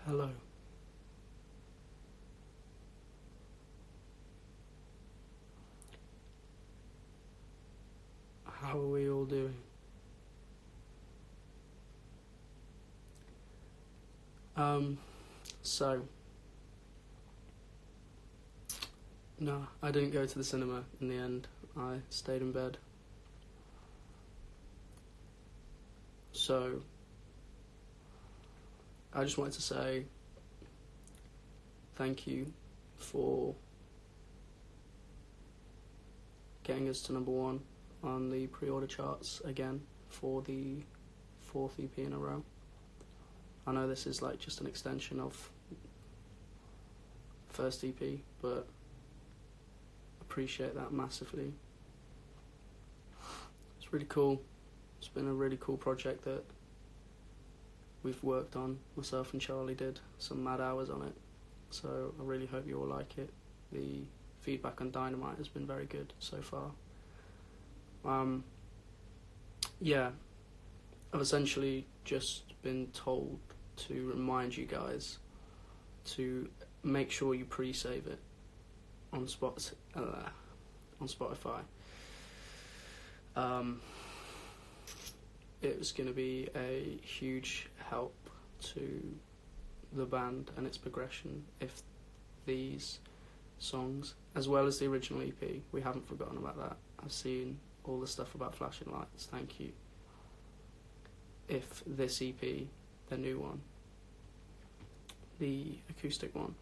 Hello. How are we all doing? So, no, I didn't go to the cinema in the end. I stayed in bed. So, I just wanted to say thank you for getting us to #1 on the pre-order charts again for the 4th EP in a row. I know this is like just an extension of first EP, but appreciate that massively. It's really cool. It's been a really cool project that we've worked on. Myself and Charlie did some mad hours on it, so I really hope you all like it. The feedback on Dynamite has been very good so far. Yeah, I've essentially just been told to remind you guys to make sure you pre-save it on Spotify. It was going to be a huge help to the band and its progression if these songs, as well as the original EP, we haven't forgotten about that. I've seen all the stuff about Flashing Lights, thank you. If this EP, the new one, the acoustic one,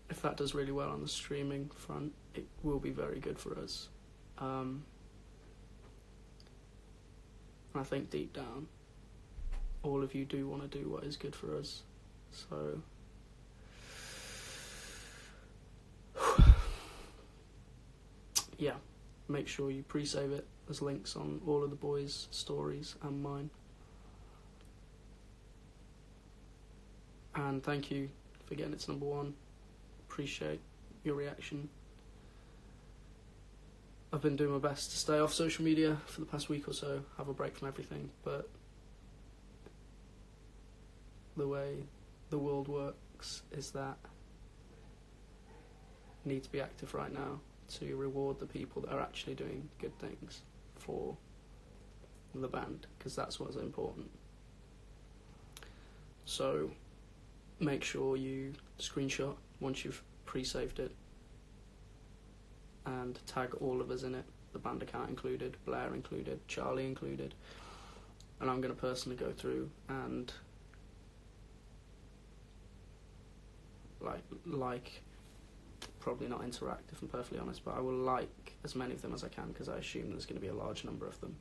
if that does really well on the streaming front, it will be very good for us. And I think deep down, all of you do want to do what is good for us. So, yeah, make sure you pre-save it. There's links on all of the boys' stories and mine. And thank you for getting it to #1. Appreciate your reaction. I've been doing my best to stay off social media for the past week or so, have a break from everything, but the way the world works is that I need to be active right now to reward the people that are actually doing good things for the band, because that's what's important. So make sure you screenshot once you've pre-saved it and tag all of us in it, the band account included, Blair included, Charlie included, and I'm going to personally go through and like probably not interact, if I'm perfectly honest, but I will like as many of them as I can, because I assume there's going to be a large number of them.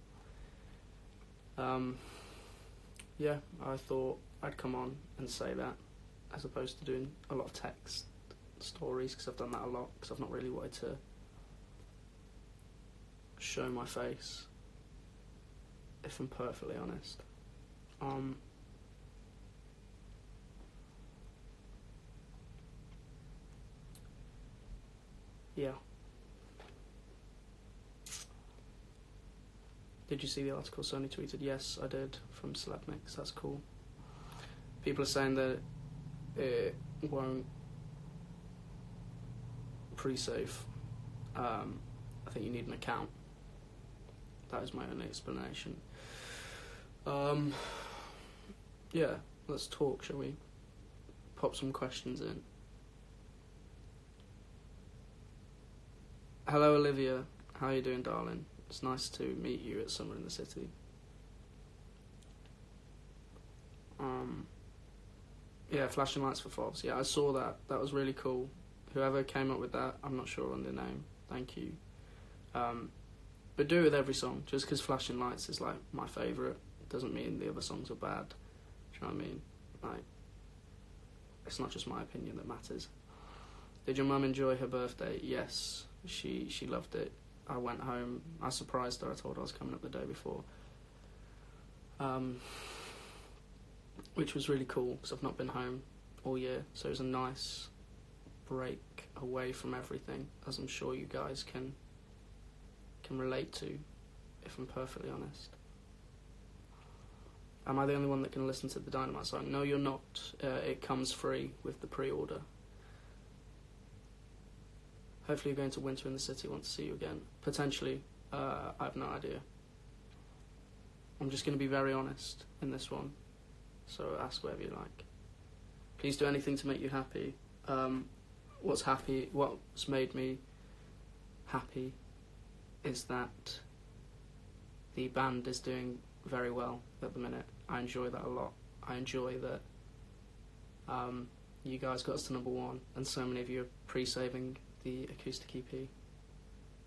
Yeah, I thought I'd come on and say that, as opposed to doing a lot of text stories, because I've done that a lot, because I've not really wanted to show my face, if I'm perfectly honest. Yeah. Did you see the article Sony tweeted? Yes, I did, from Celeb Mix. That's cool. People are saying that it won't pre-save. I think you need an account. That is my only explanation. Yeah, let's talk, shall we? Pop some questions in. Hello, Olivia. How are you doing, darling? It's nice to meet you at Summer in the City. Yeah, Flashing Lights for Fobs. Yeah, I saw that. That was really cool. Whoever came up with that, I'm not sure on their name. Thank you. But do it with every song. Just because Flashing Lights is like my favourite doesn't mean the other songs are bad. Do you know what I mean? Like, it's not just my opinion that matters. Did your mum enjoy her birthday? Yes, she loved it. I went home. I surprised her. I told her I was coming up the day before. Which was really cool, because I've not been home all year. So it was a nice break away from everything, as I'm sure you guys can relate to, if I'm perfectly honest. Am I the only one that can listen to the Dynamite song? No, you're not. It comes free with the pre-order. Hopefully you're going to Winter in the City, want to see you again. Potentially, I have no idea. I'm just going to be very honest in this one, so ask whatever you like. Please do anything to make you happy. What's made me happy is that the band is doing very well at the minute. I enjoy that a lot. I enjoy that you guys got us to #1, and so many of you are pre-saving the acoustic EP,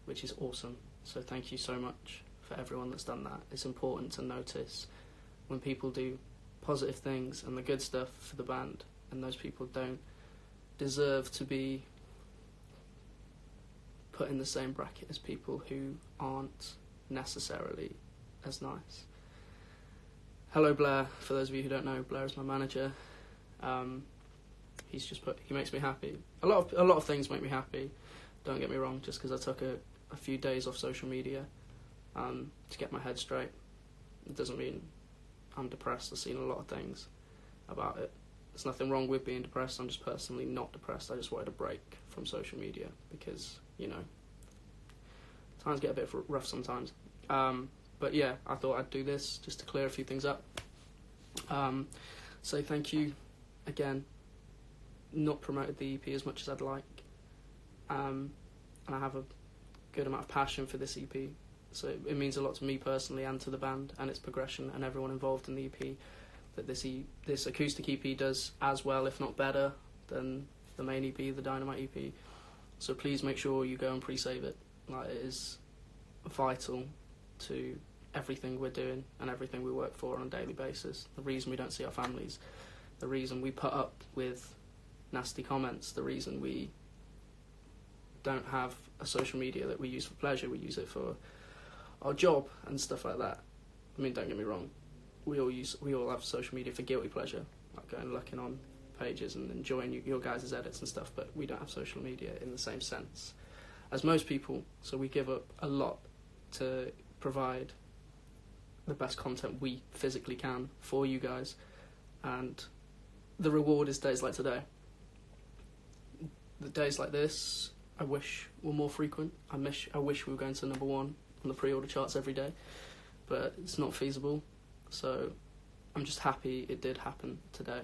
which is awesome. So thank you so much for everyone that's done that. It's important to notice when people do positive things and the good stuff for the band, and those people don't deserve to be put in the same bracket as people who aren't necessarily as nice. Hello Blair, for those of you who don't know, Blair is my manager. He makes me happy. A lot of things make me happy, don't get me wrong, just because I took a few days off social media to get my head straight. It doesn't mean I'm depressed. I've seen a lot of things about it. There's nothing wrong with being depressed. I'm just personally not depressed. I just wanted a break from social media because, times get a bit rough sometimes. But yeah, I thought I'd do this just to clear a few things up. So thank you again. Not promoted the EP as much as I'd like. And I have a good amount of passion for this EP. So it means a lot to me personally and to the band and its progression and everyone involved in the EP, that this acoustic EP does as well, if not better, than the main EP, the Dynamite EP. So please make sure you go and pre-save it. It is vital to everything we're doing and everything we work for on a daily basis. The reason we don't see our families, the reason we put up with nasty comments, the reason we don't have a social media that we use for pleasure, we use it for our job and stuff like that. I mean, don't get me wrong, we all have social media for guilty pleasure, like going looking on pages and enjoying your guys' edits and stuff, but we don't have social media in the same sense as most people, so we give up a lot to provide the best content we physically can for you guys, and the reward is days like today. The days like this, I wish were more frequent. I wish we were going to #1 on the pre-order charts every day, but it's not feasible, so I'm just happy it did happen today.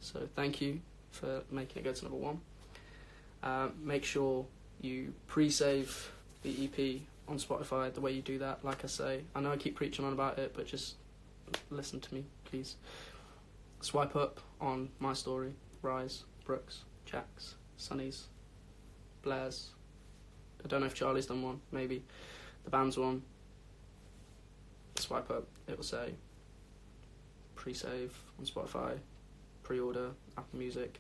So thank you for making it go to #1. Make sure you pre-save the EP on Spotify the way you do that. Like I say, I know I keep preaching on about it, but just listen to me, please. Swipe up on my story, Rise, Brooks, Jack's, Sonny's, Blair's. I don't know if Charlie's done one, maybe. The band's one. Swipe up, it will say pre-save on Spotify, pre-order, Apple Music,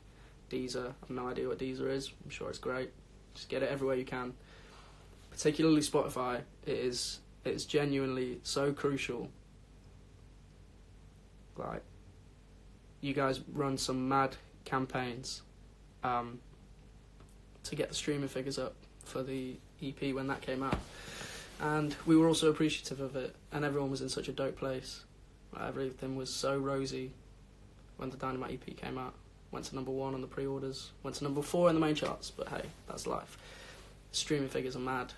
Deezer. I have no idea what Deezer is. I'm sure it's great. Just get it everywhere you can. Particularly Spotify, it is genuinely so crucial. Like, you guys run some mad campaigns to get the streaming figures up for the EP when that came out, and we were also appreciative of it, and everyone was in such a dope place. Everything was so rosy when the Dynamite EP came out. Went to #1 on the pre-orders, went to #4 in the main charts, but hey, that's life. Streaming figures are mad.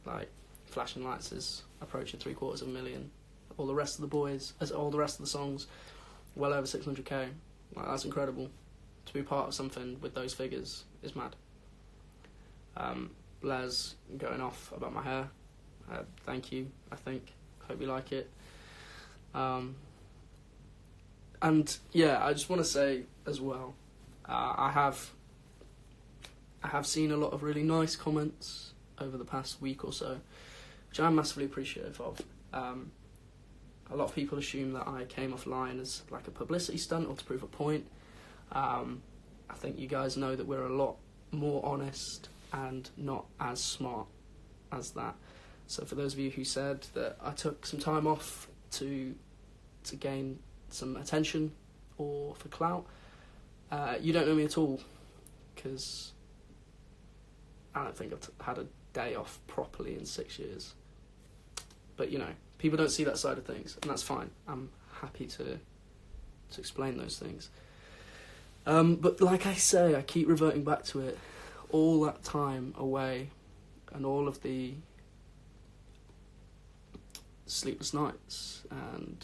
Like, Flashing Lights is approaching 750,000. All the rest of the songs, well over 600k. Like, that's incredible. To be part of something with those figures is mad. Blair's going off about my hair. Thank you, I think. Hope you like it. And yeah, I just want to say as well, I have seen a lot of really nice comments over the past week or so, which I'm massively appreciative of. A lot of people assume that I came offline as like a publicity stunt or to prove a point. I think you guys know that we're a lot more honest and not as smart as that. So for those of you who said that I took some time off to gain some attention or for clout, you don't know me at all, because I don't think I've had a day off properly in 6 years. But people don't see that side of things, and that's fine. I'm happy to explain those things. But like I say, I keep reverting back to it. All that time away and all of the sleepless nights and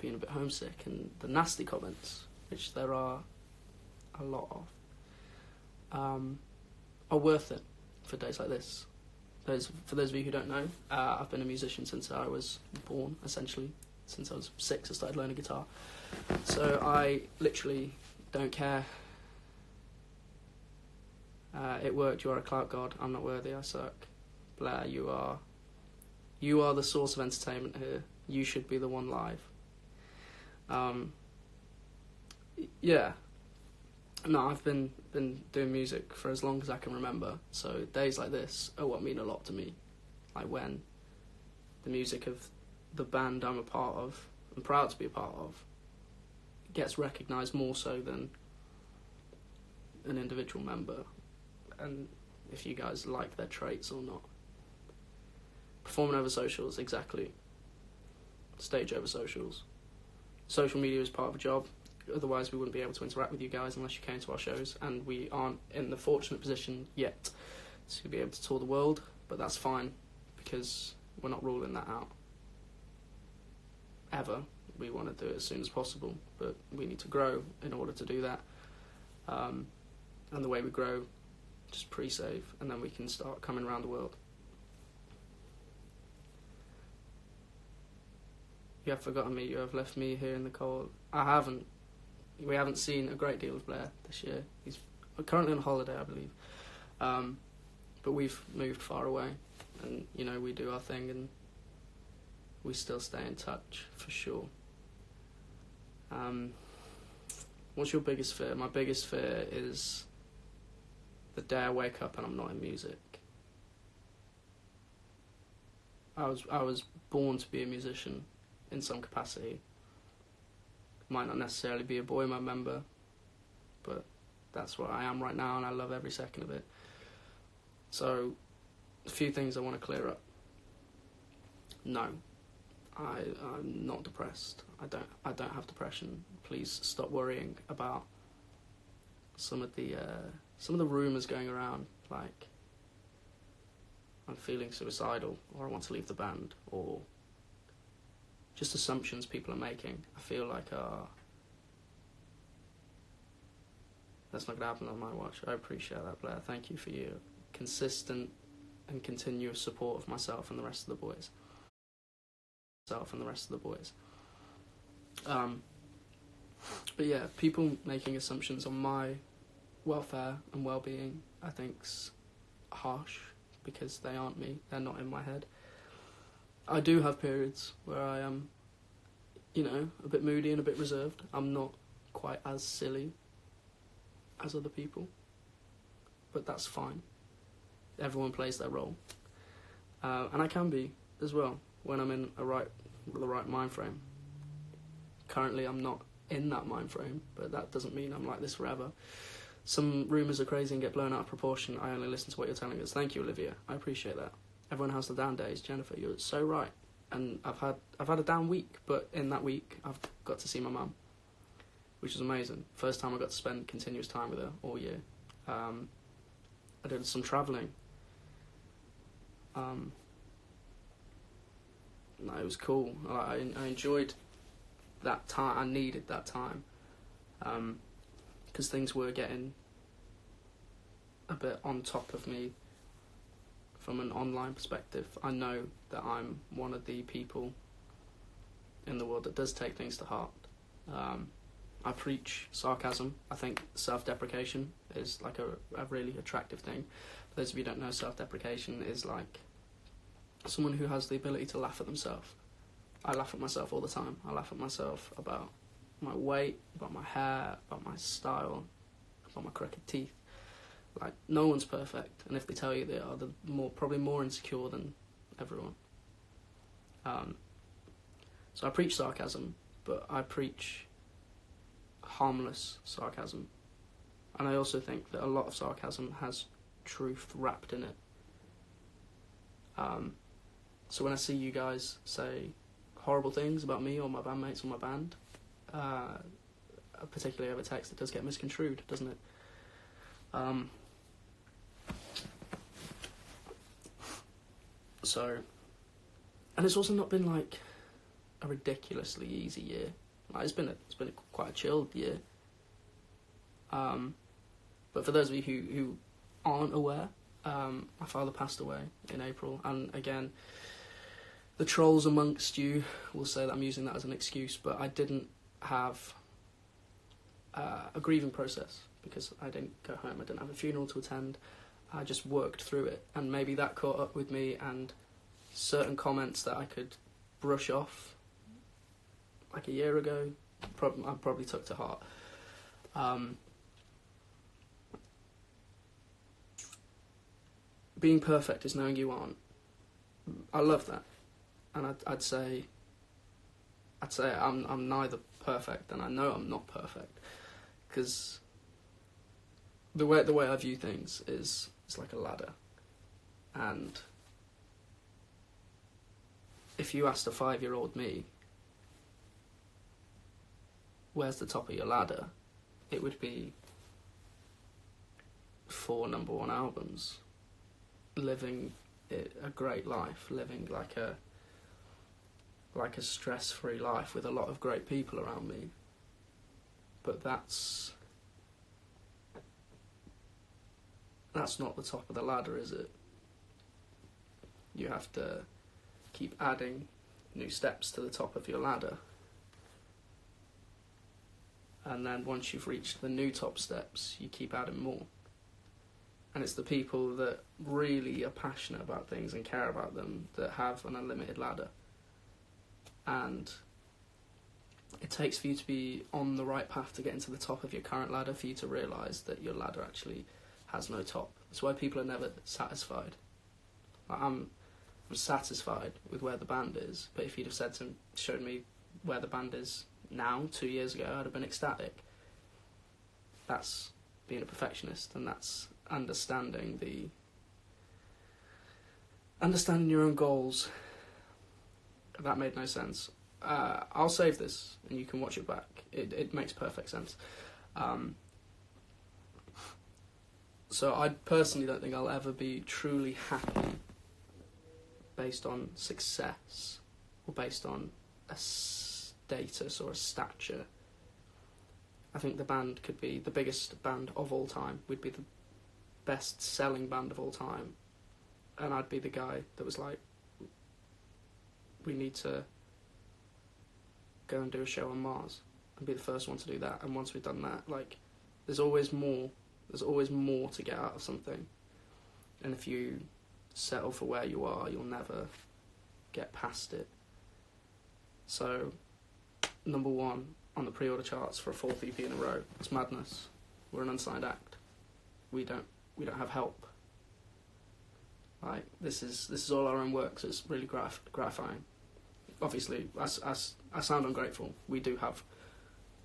being a bit homesick and the nasty comments, which there are a lot of, are worth it for days like this. For those of you who don't know, I've been a musician since I was born, essentially. Since I was 6, I started learning guitar. So I literally don't care. It worked, you are a clout god, I'm not worthy, I suck. Blair, you are the source of entertainment here. You should be the one live. Yeah. No, I've been doing music for as long as I can remember, so days like this are what mean a lot to me. Like when the music of the band I'm a part of, and proud to be a part of, gets recognised more so than an individual member, and if you guys like their traits or not. Performing over socials, exactly. Stage over socials. Social media is part of a job. Otherwise we wouldn't be able to interact with you guys unless you came to our shows, and we aren't in the fortunate position yet to be able to tour the world, but that's fine because we're not ruling that out ever. We want to do it as soon as possible, but we need to grow in order to do that, and the way we grow, just pre-save, and then we can start coming around the world. You have forgotten me, you have left me here in the cold. I haven't. We haven't seen a great deal of Blair this year. He's currently on holiday, I believe. But we've moved far away, and, you know, we do our thing, and we still stay in touch, for sure. What's your biggest fear? My biggest fear is the day I wake up and I'm not in music. I was born to be a musician in some capacity. Might not necessarily be a Boyma member, but that's what I am right now, and I love every second of it. So, a few things I want to clear up. No, I'm not depressed. I don't have depression. Please stop worrying about some of the rumours going around, like I'm feeling suicidal, or I want to leave the band, or just assumptions people are making. I feel like, that's not going to happen on my watch. I appreciate that, Blair. Thank you for your consistent and continuous support of myself and the rest of the boys. But yeah, people making assumptions on my welfare and well-being, I think's harsh, because they aren't me. They're not in my head. I do have periods where I am, you know, a bit moody and a bit reserved. I'm not quite as silly as other people, but that's fine. Everyone plays their role. And I can be as well when I'm in the right mind frame. Currently I'm not in that mind frame, but that doesn't mean I'm like this forever. Some rumours are crazy and get blown out of proportion. I only listen to what you're telling us. Thank you, Olivia. I appreciate that. Everyone has the down days. Jennifer, you're so right. And I've had a down week, but in that week I've got to see my mum, which is amazing. First time I got to spend continuous time with her all year. I did some travelling. No, it was cool. I enjoyed that time. I needed that time, because things were getting a bit on top of me from an online perspective. I know that I'm one of the people in the world that does take things to heart. I preach sarcasm. I think self-deprecation is like a really attractive thing. For those of you who don't know, self-deprecation is like someone who has the ability to laugh at themselves. I laugh at myself all the time. I laugh at myself about my weight, about my hair, about my style, about my crooked teeth. Like, no one's perfect, and if they tell you they are, they're probably more insecure than everyone. So I preach sarcasm, but I preach harmless sarcasm. And I also think that a lot of sarcasm has truth wrapped in it. So when I see you guys say horrible things about me or my bandmates or my band, particularly over text, it does get misconstrued, doesn't it? So, and it's also not been like a ridiculously easy year. Like, it's been quite a chilled year. But for those of you who aren't aware, my father passed away in April, and again, the trolls amongst you will say that I'm using that as an excuse, but I didn't have a grieving process because I didn't go home, I didn't have a funeral to attend, I just worked through it, and maybe that caught up with me, and certain comments that I could brush off like a year ago, I probably took to heart. Being perfect is knowing you aren't. I love that, and I'd say I'm neither perfect, and I know I'm not perfect, because the way I view things is it's like a ladder, and if you asked a 5-year-old me, where's the top of your ladder, it would be 4 number 1 albums, living a great life, living like a stress-free life with a lot of great people around me. But that's not the top of the ladder, is it? You have to keep adding new steps to the top of your ladder. And then once you've reached the new top steps, you keep adding more. And it's the people that really are passionate about things and care about them that have an unlimited ladder. And it takes for you to be on the right path to get into the top of your current ladder for you to realise that your ladder actually has no top. That's why people are never satisfied. Like, I'm satisfied with where the band is, but if you'd have showed me where the band is now, 2 years ago, I'd have been ecstatic. That's being a perfectionist, and that's understanding your own goals. That made no sense. I'll save this and you can watch it back. It makes perfect sense. So I personally don't think I'll ever be truly happy based on success or based on a status or a stature. I think the band could be the biggest band of all time. We'd be the best-selling band of all time. And I'd be the guy that was like, we need to go and do a show on Mars and be the first one to do that. And once we've done that, like, there's always more to get out of something. And if you settle for where you are, you'll never get past it. So, number 1 on the pre-order charts for a 4th EP in a row. It's madness. We're an unsigned act. We don't have help. Like, this is all our own work, so it's really gratifying. Obviously, I sound ungrateful. We do have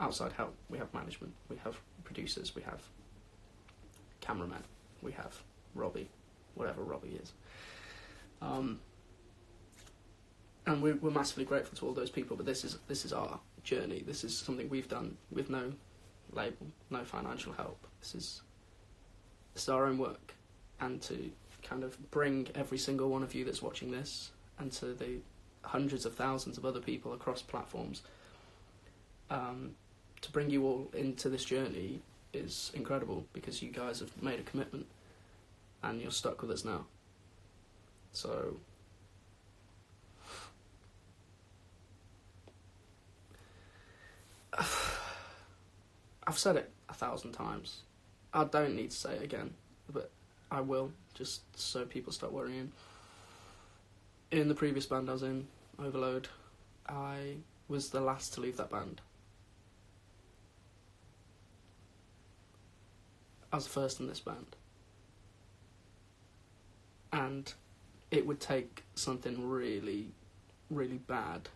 outside help. We have management. We have producers. We have cameramen. We have Robbie, whatever Robbie is. And we're massively grateful to all those people. But this is our journey. This is something we've done with no label, no financial help. This is our own work, and to kind of bring every single one of you that's watching this, and to the hundreds of thousands of other people across platforms, to bring you all into this journey is incredible, because you guys have made a commitment and you're stuck with us now. So I've said it 1,000 times. I don't need to say it again, but I will, just so people start worrying. In the previous band I was in, Overload, I was the last to leave that band. I was the first in this band. And it would take something really, really bad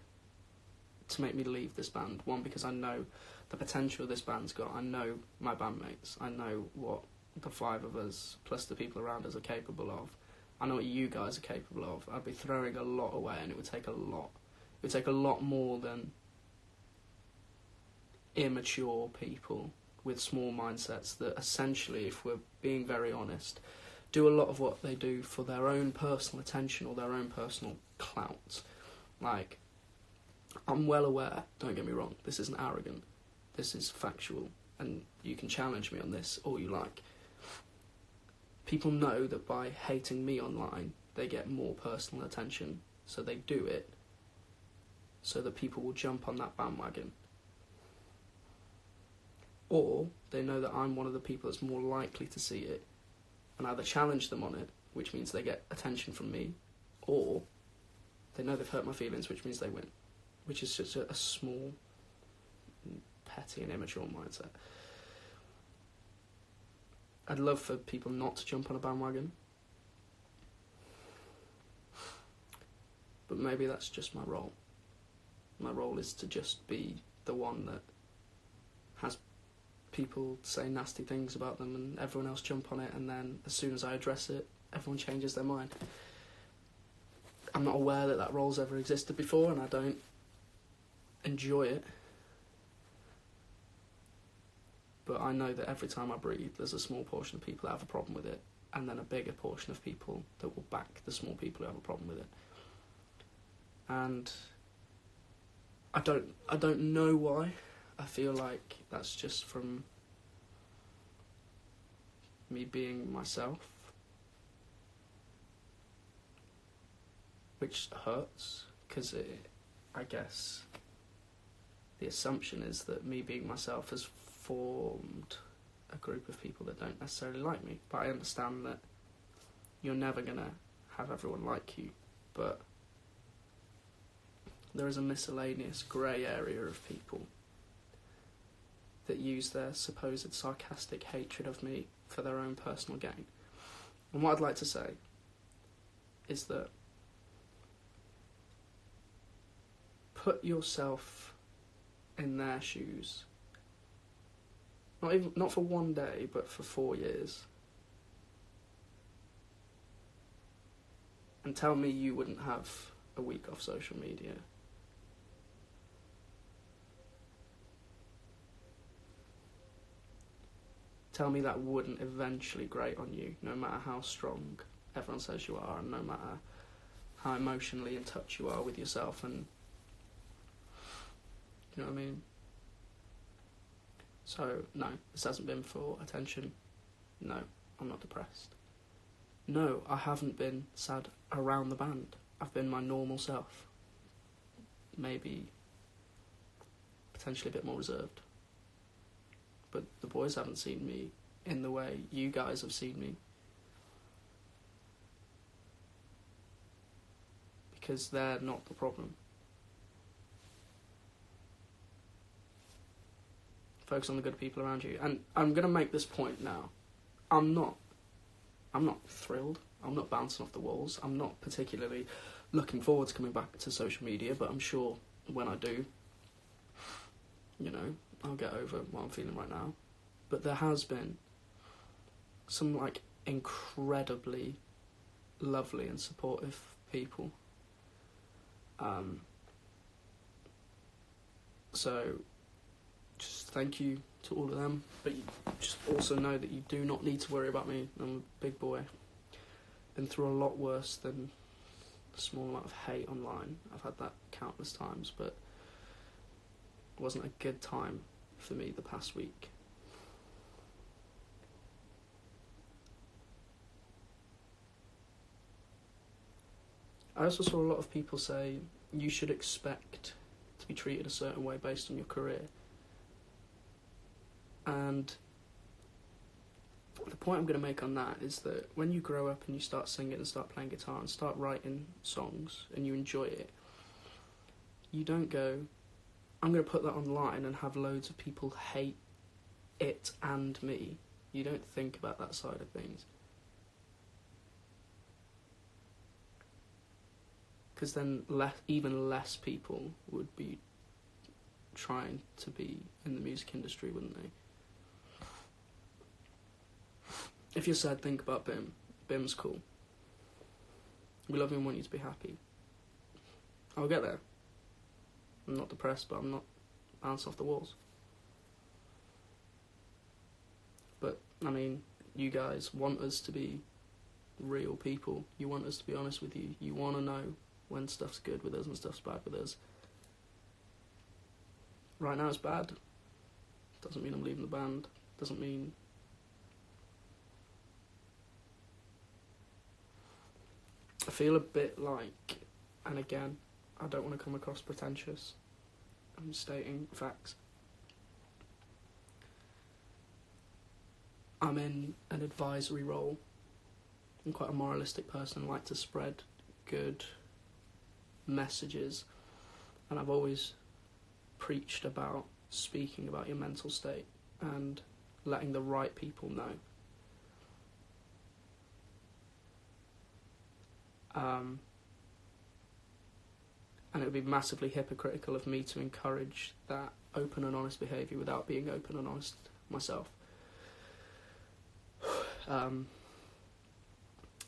to make me leave this band. One, because I know the potential this band's got. I know my bandmates. I know what the 5 of us, plus the people around us, are capable of. I know what you guys are capable of. I'd be throwing a lot away, and it would take a lot. would take a lot more than immature people with small mindsets that essentially, if we're being very honest, do a lot of what they do for their own personal attention or their own personal clout. Like, I'm well aware, don't get me wrong, this isn't arrogant, this is factual, and you can challenge me on this all you like. People know that by hating me online, they get more personal attention, so they do it so that people will jump on that bandwagon. Or they know that I'm one of the people that's more likely to see it and either challenge them on it, which means they get attention from me, or they know they've hurt my feelings, which means they win, which is just a small, petty and immature mindset. I'd love for people not to jump on a bandwagon, but maybe that's just my role. My role is to just be the one that has people say nasty things about them and everyone else jump on it, and then as soon as I address it, everyone changes their mind. I'm not aware that that role's ever existed before, and I don't enjoy it. But I know that every time I breathe, there's a small portion of people that have a problem with it, and then a bigger portion of people that will back the small people who have a problem with it. And I don't know why. I feel like that's just from me being myself, which hurts, because I guess the assumption is that me being myself has formed a group of people that don't necessarily like me. But I understand that you're never going to have everyone like you, but there is a miscellaneous grey area of people that use their supposed sarcastic hatred of me for their own personal gain. And what I'd like to say is that put yourself in their shoes. Not for one day, but for 4 years. And tell me you wouldn't have a week off social media. Tell me that wouldn't eventually grate on you, no matter how strong everyone says you are, and no matter how emotionally in touch you are with yourself, and you know what I mean? So, no, this hasn't been for attention. No, I'm not depressed. No, I haven't been sad around the band. I've been my normal self. Maybe potentially a bit more reserved. But the boys haven't seen me in the way you guys have seen me. Because they're not the problem. Focus on the good people around you. And I'm going to make this point now. I'm not thrilled. I'm not bouncing off the walls. I'm not particularly looking forward to coming back to social media, but I'm sure when I do, you know, I'll get over what I'm feeling right now. But there has been some, like, incredibly lovely and supportive people. So, just thank you to all of them. But you just also know that you do not need to worry about me. I'm a big boy. Been through a lot worse than a small amount of hate online. I've had that countless times, but it wasn't a good time for me the past week. I also saw a lot of people say you should expect to be treated a certain way based on your career. And the point I'm going to make on that is that when you grow up and you start singing and start playing guitar and start writing songs and you enjoy it, you don't go, I'm going to put that online and have loads of people hate it and me. You don't think about that side of things. Because then even less people would be trying to be in the music industry, wouldn't they? If you're sad, think about Bim. Bim's cool. We love you and want you to be happy. I'll get there. I'm not depressed, but I'm not bounced off the walls. But, I mean, you guys want us to be real people. You want us to be honest with you. You want to know when stuff's good with us and stuff's bad with us. Right now it's bad. Doesn't mean I'm leaving the band. Doesn't mean... I feel a bit like, and again, I don't want to come across pretentious. I'm stating facts. I'm in an advisory role. I'm quite a moralistic person. I like to spread good messages. And I've always preached about speaking about your mental state and letting the right people know. And it would be massively hypocritical of me to encourage that open and honest behaviour without being open and honest myself.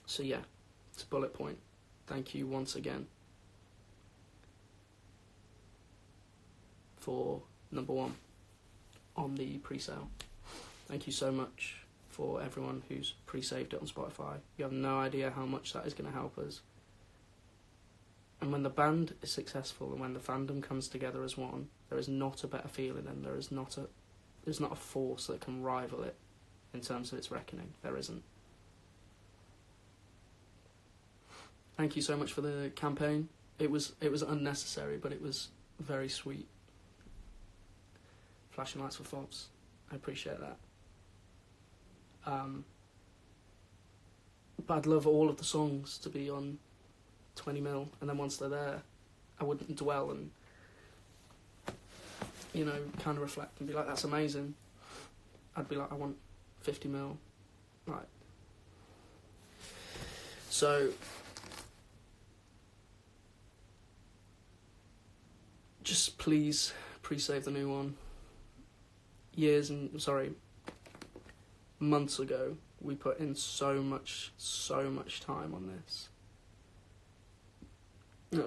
So yeah, it's a bullet point. Thank you once again for number 1 on the pre-sale. Thank you so much for everyone who's pre-saved it on Spotify. You have no idea how much that is going to help us. And when the band is successful and when the fandom comes together as one, there is not a better feeling, and there's not a force that can rival it in terms of its reckoning. There isn't. Thank you so much for the campaign. It was unnecessary, but it was very sweet. Flashing lights for fobs. I appreciate that. But I'd love all of the songs to be on 20mm, and then once they're there, I wouldn't dwell and, you know, kind of reflect and be like, that's amazing. I'd be like, I want 50mm. Right. So, just please pre-save the new one. Months ago, we put in so much time on this.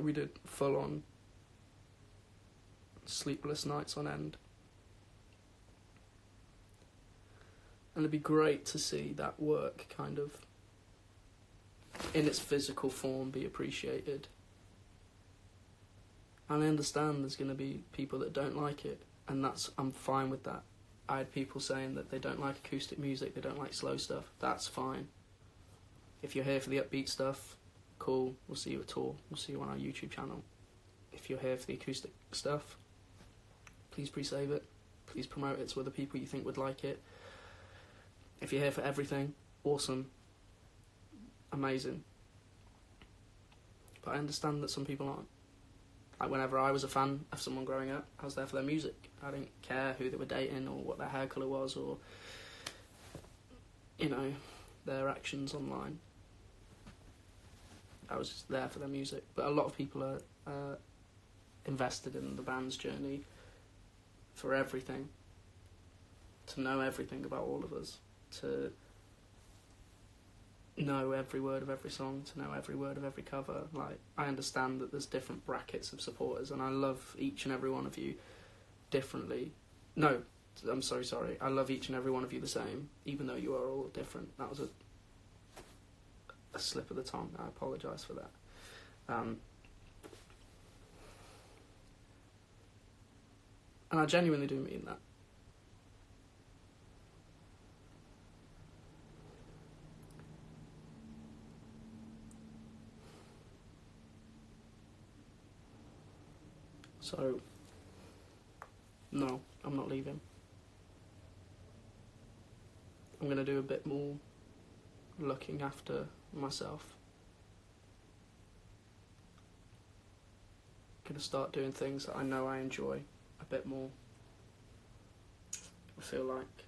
We did full-on sleepless nights on end. And it'd be great to see that work kind of in its physical form be appreciated. And I understand there's going to be people that don't like it, and I'm fine with that. I had people saying that they don't like acoustic music, they don't like slow stuff. That's fine. If you're here for the upbeat stuff, cool, we'll see you at tour, we'll see you on our YouTube channel. If you're here for the acoustic stuff, please pre-save it, please promote it to other people you think would like it. If you're here for everything, awesome, amazing. But I understand that some people aren't. Like, whenever I was a fan of someone growing up, I was there for their music. I didn't care who they were dating or what their hair colour was or, you know, their actions online. I was just there for their music. But a lot of people are invested in the band's journey for everything. To know everything about all of us. To know every word of every song, to know every word of every cover. Like, I understand that there's different brackets of supporters, and I love each and every one of you differently. No, I'm sorry. I love each and every one of you the same, even though you are all different. That was a slip of the tongue. I apologise for that. And I genuinely do mean that. So, no, I'm not leaving. I'm going to do a bit more looking after myself. I'm going to start doing things that I know I enjoy a bit more. I feel like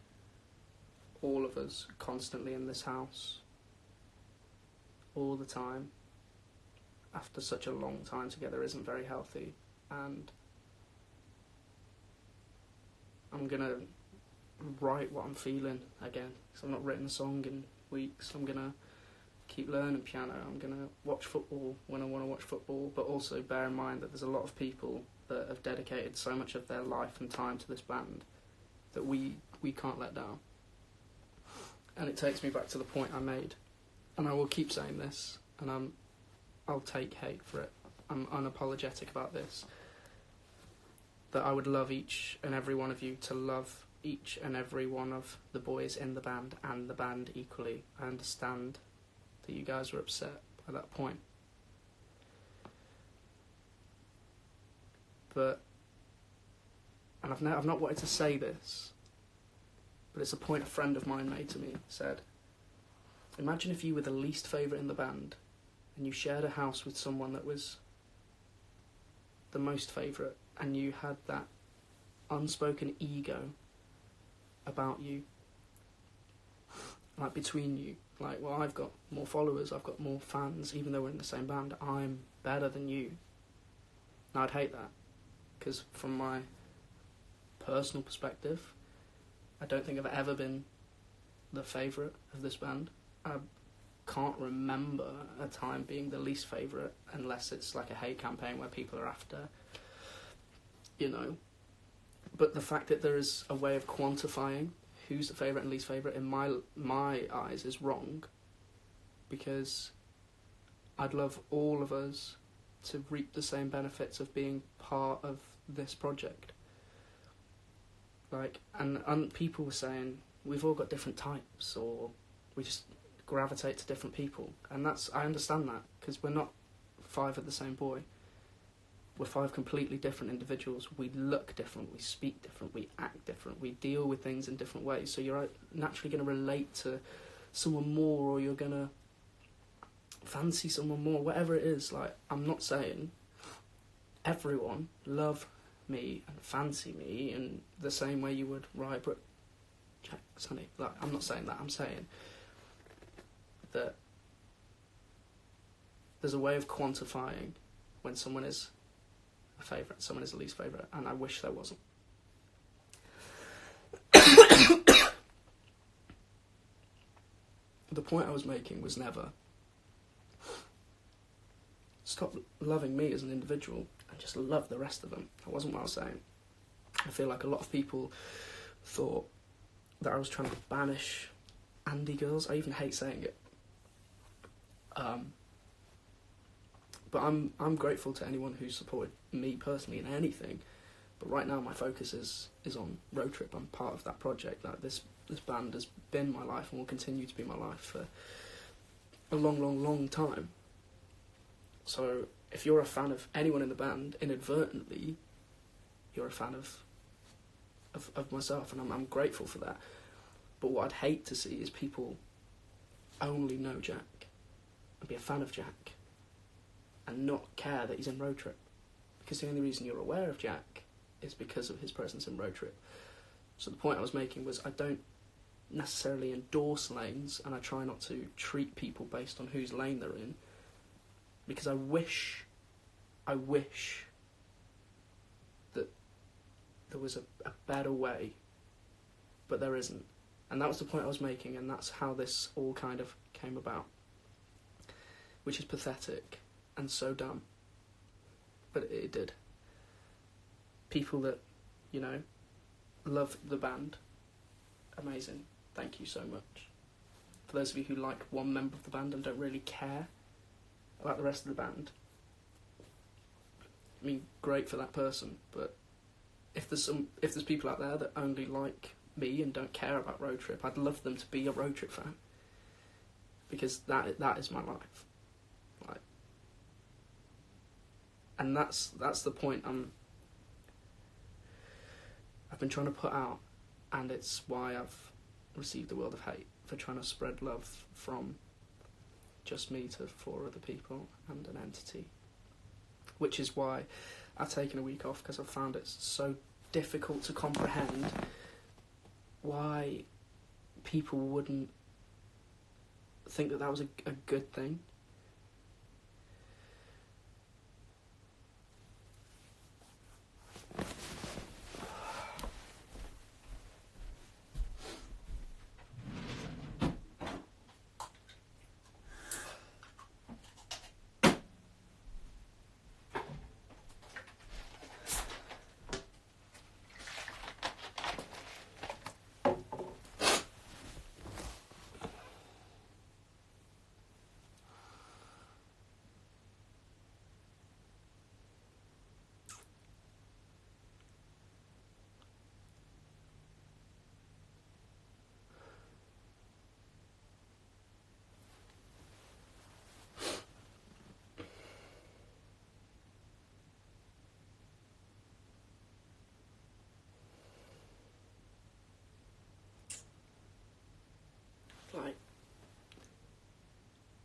all of us constantly in this house, all the time, after such a long time together isn't very healthy. And I'm going to write what I'm feeling again, because I've not written a song in weeks. I'm going to keep learning piano. I'm going to watch football when I want to watch football, but also bear in mind that there's a lot of people that have dedicated so much of their life and time to this band that we can't let down. And it takes me back to the point I made, and I will keep saying this, and I'll take hate for it. I'm unapologetic about this, that I would love each and every one of you to love each and every one of the boys in the band and the band equally. I understand that you guys were upset by that point. But, and I've not wanted to say this, but it's a point a friend of mine made to me. Said, imagine if you were the least favourite in the band and you shared a house with someone that was the most favourite, and you had that unspoken ego about you, like between you, like, well, I've got more followers, I've got more fans, even though we're in the same band, I'm better than you. And I'd hate that, because from my personal perspective, I don't think I've ever been the favourite of this band. I can't remember a time being the least favourite, unless it's like a hate campaign where people are after, you know. But the fact that there is a way of quantifying who's the favourite and least favourite, in my eyes, is wrong, because I'd love all of us to reap the same benefits of being part of this project. Like, and people were saying, we've all got different types, or we just gravitate to different people. And I understand that, because we're not 5 of the same boy. We're 5 completely different individuals. We look different, we speak different, we act different, we deal with things in different ways. So you're naturally going to relate to someone more, or you're going to fancy someone more, whatever it is. Like, I'm not saying everyone love me and fancy me in the same way you would Rye, Brooke, Jack, Sonny. Like, I'm not saying that. I'm saying that there's a way of quantifying when someone is a favourite, someone is a least favourite, and I wish there wasn't. The point I was making was never stop loving me as an individual and just love the rest of them. That wasn't what I was saying. I feel like a lot of people thought that I was trying to banish Andy girls. I even hate saying it. But I'm grateful to anyone who supported me personally in anything. But right now my focus is on Roadtrip. I'm part of that project. Like, this band has been my life and will continue to be my life for a long, long, long time. So if you're a fan of anyone in the band, inadvertently, you're a fan of myself, and I'm grateful for that. But what I'd hate to see is people only know Jack and be a fan of Jack and not care that he's in Roadtrip, because the only reason you're aware of Jack is because of his presence in Roadtrip. So the point I was making was, I don't necessarily endorse lanes, and I try not to treat people based on whose lane they're in, because I wish that there was a better way, but there isn't. And that was the point I was making, and that's how this all kind of came about, which is pathetic and so dumb, but it did. People that, you know, love the band, amazing, thank you so much. For those of you who like one member of the band and don't really care about the rest of the band, I mean, great for that person, but if there's people out there that only like me and don't care about Roadtrip, I'd love them to be a Roadtrip fan, because that is my life. Like, and that's the point I've been trying to put out, and it's why I've received a world of hate, for trying to spread love from just me to 4 other people and an entity. Which is why I've taken a week off, because I've found it so difficult to comprehend why people wouldn't think that was a good thing.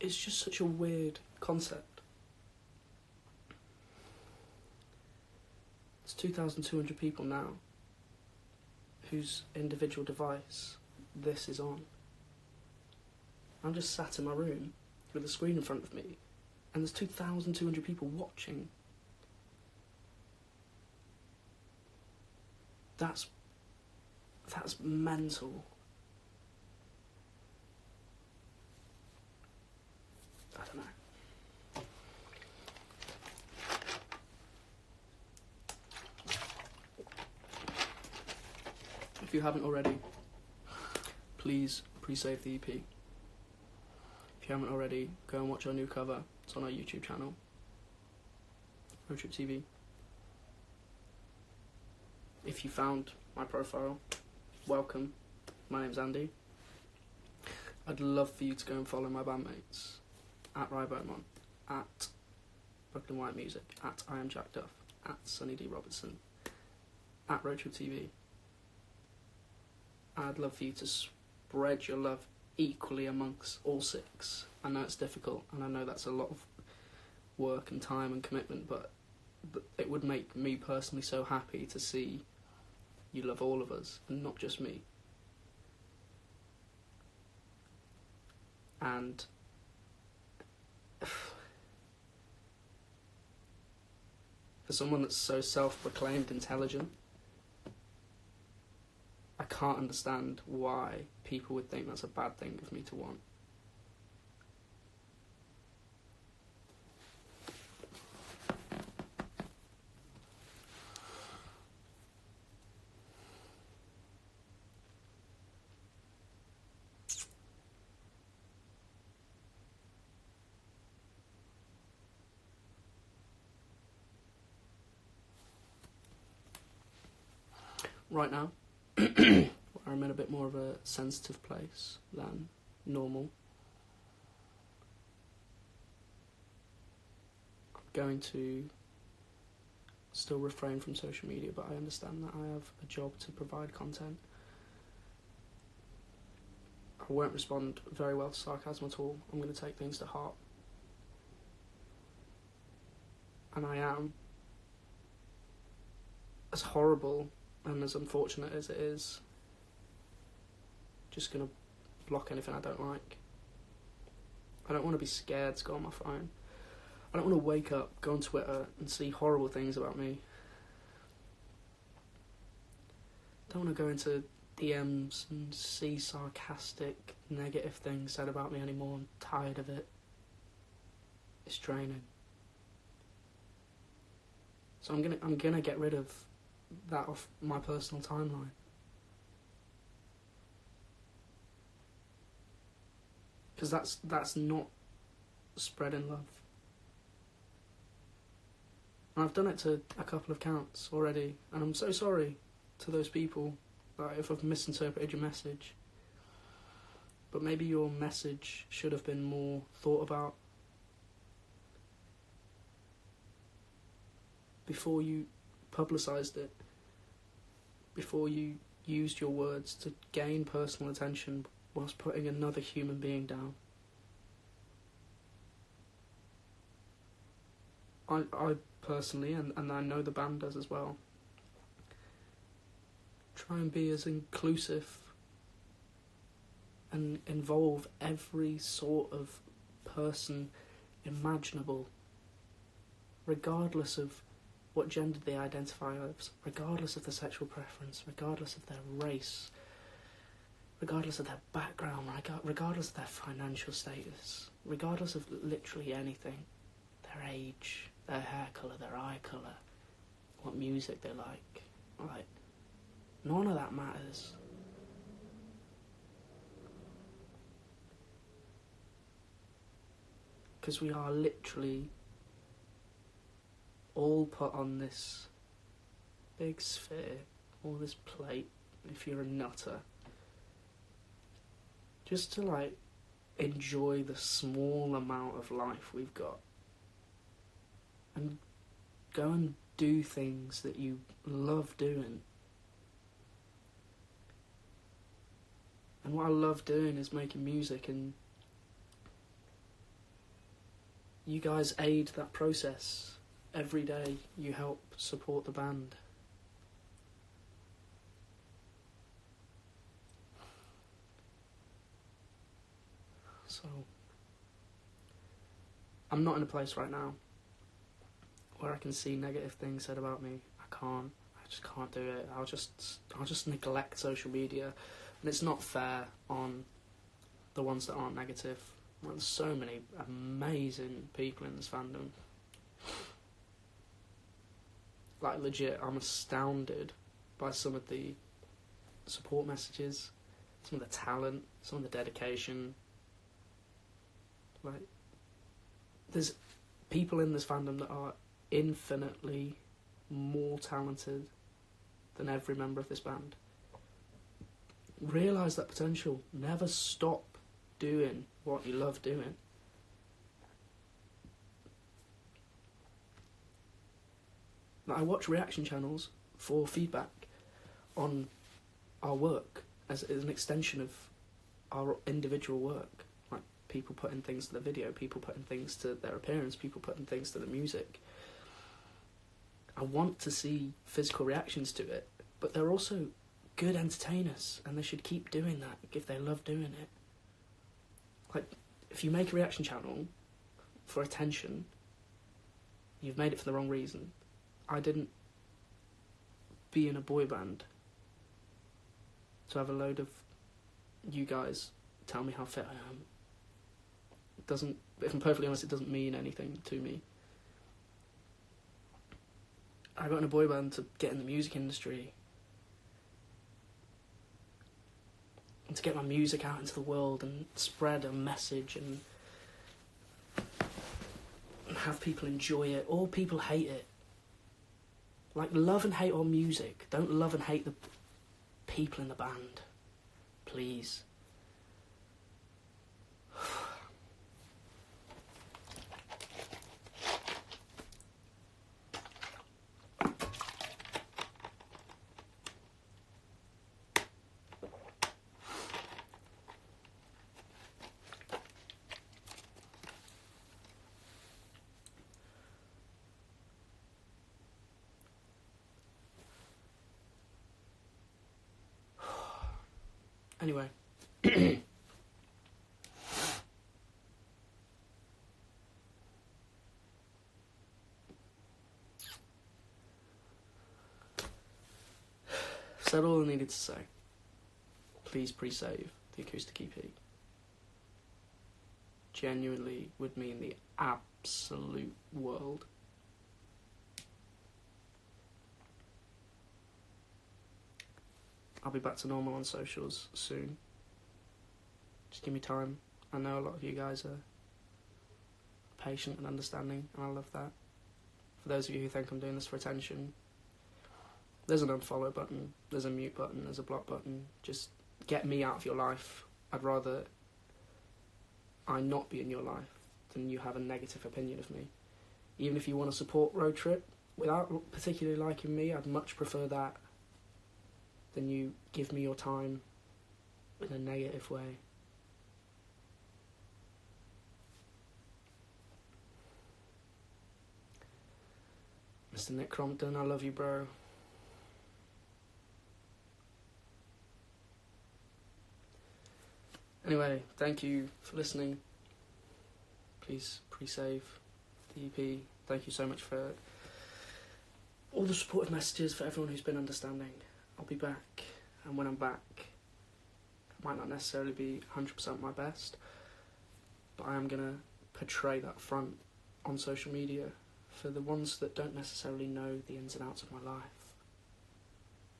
it's just such a weird concept. There's 2,200 people now whose individual device this is on. I'm just sat in my room with a screen in front of me, and there's 2,200 people watching. That's mental. I don't know. If you haven't already, please pre-save the EP. If you haven't already, go and watch our new cover. It's on our YouTube channel, Roadtrip TV. If you found my profile, welcome. My name's Andy. I'd love for you to go and follow my bandmates at Rybomon, at Brooklyn White Music, at I Am Jack Duff, at Sonny D Robertson, at Roadtrip TV. I'd love for you to spread your love equally amongst all 6. I know it's difficult, and I know that's a lot of work and time and commitment, but it would make me personally so happy to see you love all of us and not just me. And for someone that's so self-proclaimed intelligent, I can't understand why people would think that's a bad thing of me to want. Right now, I'm in a bit more of a sensitive place than normal. I'm going to still refrain from social media, but I understand that I have a job to provide content. I won't respond very well to sarcasm at all. I'm going to take things to heart. And I am, as horrible and as unfortunate as it is, just going to block anything I don't like. I don't want to be scared to go on my phone. I don't want to wake up, go on Twitter and see horrible things about me. I don't want to go into DMs and see sarcastic, negative things said about me anymore. I'm tired of it. It's draining. So I'm gonna get rid of that off my personal timeline. Because that's not spreading love. And I've done it to a couple of accounts already, and I'm so sorry to those people if I've misinterpreted your message. But maybe your message should have been more thought about before you publicised it, before you used your words to gain personal attention whilst putting another human being down. I personally, and I know the band does as well, try and be as inclusive and involve every sort of person imaginable, regardless of what gender they identify as, regardless of their sexual preference, regardless of their race, regardless of their background, regardless of their financial status, regardless of literally anything, their age, their hair colour, their eye colour, what music they like. Like, none of that matters. Because we are literally all put on this big sphere, or this plate, if you're a nutter, just to, like, enjoy the small amount of life we've got. And go and do things that you love doing. And what I love doing is making music, and you guys aid that process. Every day you help support the band. So, I'm not in a place right now where I can see negative things said about me. I just can't do it. I'll just neglect social media, and it's not fair on the ones that aren't negative. Well, there's so many amazing people in this fandom. Like, legit, I'm astounded by some of the support messages, some of the talent, some of the dedication. Like, there's people in this fandom that are infinitely more talented than every member of this band. Realise that potential. Never stop doing what you love doing. Like, I watch reaction channels for feedback on our work as an extension of our individual work. Like, people putting things to the video, people putting things to their appearance, people putting things to the music. I want to see physical reactions to it, but they're also good entertainers, and they should keep doing that if they love doing it. Like, if you make a reaction channel for attention, you've made it for the wrong reason. I didn't be in a boy band to have a load of you guys tell me how fit I am. It doesn't, if I'm perfectly honest, it doesn't mean anything to me. I got in a boy band to get in the music industry and to get my music out into the world and spread a message and have people enjoy it or people hate it. Like, love and hate our music. Don't love and hate the people in the band. Please. Anyway. Said all I needed to say. Please pre-save the acoustic EP. Genuinely would mean the absolute world. I'll be back to normal on socials soon. Just give me time. I know a lot of you guys are patient and understanding, and I love that. For those of you who think I'm doing this for attention, there's an unfollow button, there's a mute button, there's a block button. Just get me out of your life. I'd rather I not be in your life than you have a negative opinion of me. Even if you want to support Roadtrip without particularly liking me, I'd much prefer that than you give me your time in a negative way. Mr. Nick Crompton, I love you, bro. Anyway, thank you for listening. Please pre-save the EP. Thank you so much for all the supportive messages, for everyone who's been understanding. I'll be back, and when I'm back, I might not necessarily be 100% my best, but I am going to portray that front on social media for the ones that don't necessarily know the ins and outs of my life.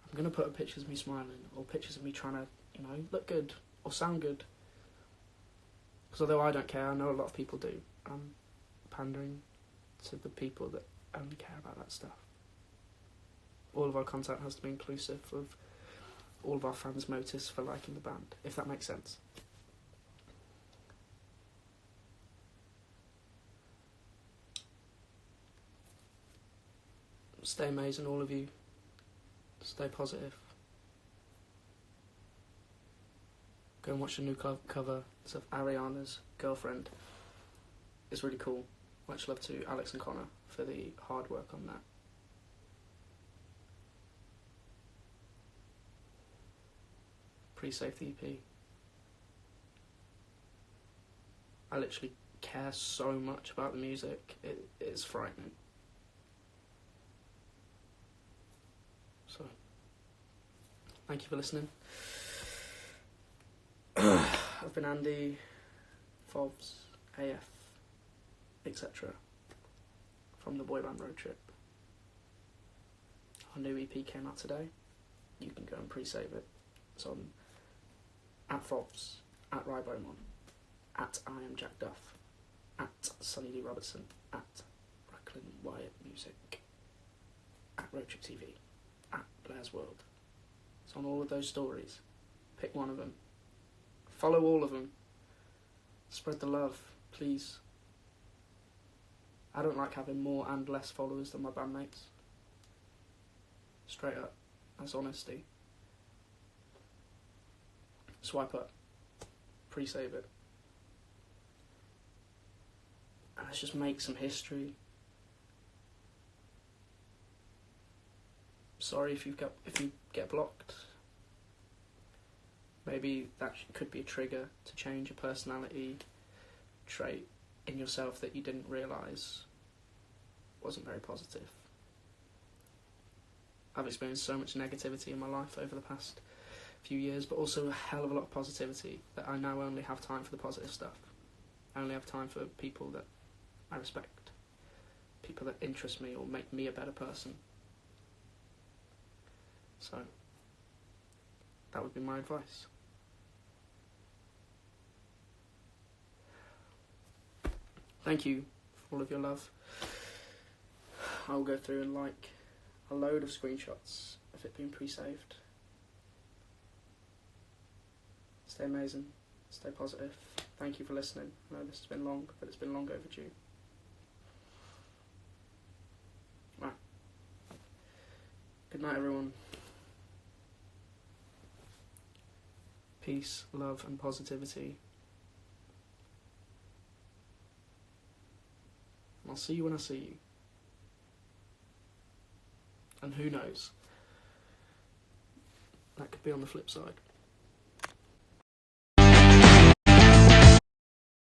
I'm going to put up pictures of me smiling, or pictures of me trying to, look good, or sound good. Because although I don't care, I know a lot of people do. I'm pandering to the people that only care about that stuff. All of our content has to be inclusive of all of our fans' motives for liking the band, if that makes sense. Stay amazing, all of you. Stay positive. Go and watch the new cover. It's of Ariana's Girlfriend. It's really cool. Much love to Alex and Connor for the hard work on that. Pre-save the EP. I literally care so much about the music, it is frightening. So, thank you for listening. I've been Andy, Fobs, AF, etc. from the boy band Roadtrip. Our new EP came out today. You can go and pre-save it. It's on at Fobs, at Ribomon, at I am Jack Duff, at Sonny D Robertson, at Brooklyn Wyatt Music, at Roadtrip TV, at Blair's World. It's on all of those stories. Pick one of them. Follow all of them. Spread the love, please. I don't like having more and less followers than my bandmates. Straight up. That's honesty. Swipe up. Pre-save it. And let's just make some history. Sorry if you get blocked. Maybe that could be a trigger to change a personality trait in yourself that you didn't realise wasn't very positive. I've experienced so much negativity in my life over the past few years, but also a hell of a lot of positivity, that I now only have time for the positive stuff. I only have time for people that I respect, people that interest me or make me a better person. So, that would be my advice. Thank you for all of your love. I'll go through and like a load of screenshots of it being pre-saved. Stay amazing. Stay positive. Thank you for listening. I know this has been long, but it's been long overdue. Right. Good night, everyone. Peace, love, and positivity. I'll see you when I see you. And who knows? That could be on the flip side.